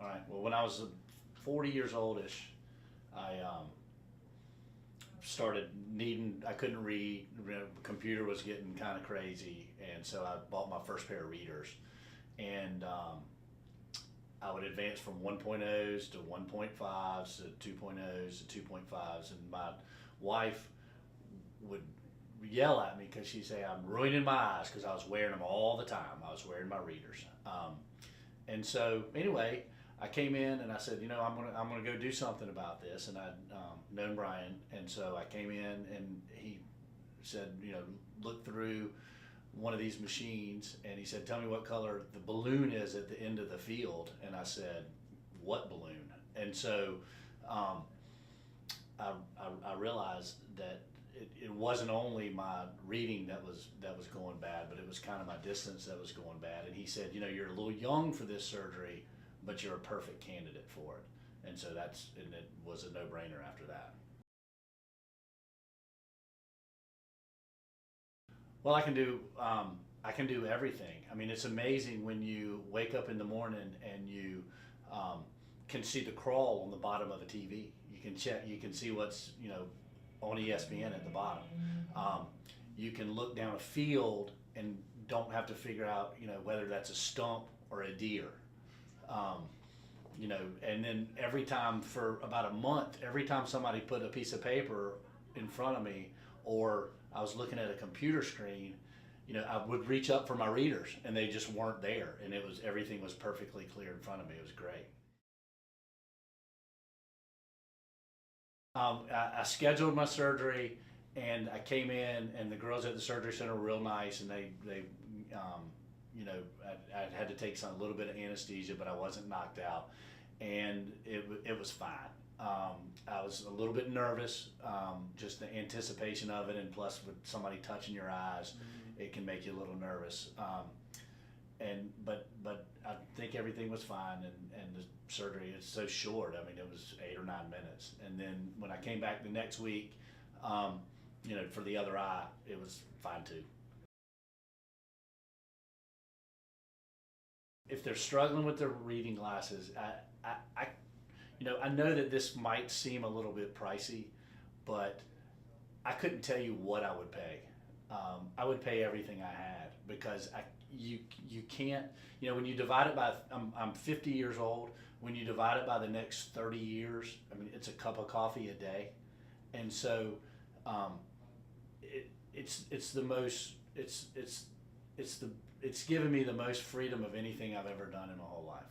All right. Well, when I was 40 years oldish, I started needing. I couldn't read. The computer was getting kind of crazy, and so I bought my first pair of readers, and I would advance from 1.0s to 1.5s to 2.0s to 2.5s, and my wife would yell at me because she'd say I'm ruining my eyes because I was wearing them all the time. I was wearing my readers, and so anyway, I came in and I said, I'm gonna go do something about this, and I'd known Brian, and so I came in and he said, look through one of these machines, and he said, tell me what color the balloon is at the end of the field, and I said, what balloon? And so I realized that it wasn't only my reading that was going bad, but it was kind of my distance that was going bad. And he said, you're a little young for this surgery, but you're a perfect candidate for it. And so and it was a no-brainer after that. Well, I can do everything. I mean, it's amazing when you wake up in the morning and you can see the crawl on the bottom of a TV. You can see what's on ESPN at the bottom. You can look down a field and don't have to figure out whether that's a stump or a deer. And then every time for about a month, every time somebody put a piece of paper in front of me, or I was looking at a computer screen, I would reach up for my readers and they just weren't there, and everything was perfectly clear in front of me. It was great. I scheduled my surgery, and I came in, and the girls at the surgery center were real nice, and they I had to take a little bit of anesthesia, but I wasn't knocked out, and it was fine. I was a little bit nervous, just the anticipation of it, and plus with somebody touching your eyes, it can make you a little nervous. But I think everything was fine, and the surgery is so short. I mean, it was 8 or 9 minutes, and then when I came back the next week, for the other eye, it was fine too. If they're struggling with their reading glasses, I know that this might seem a little bit pricey, but I couldn't tell you what I would pay. I would pay everything I had, because you can't, when you divide it by, I'm 50 years old. When you divide it by the next 30 years, I mean, it's a cup of coffee a day. And so it's the most, it's given me the most freedom of anything I've ever done in my whole life.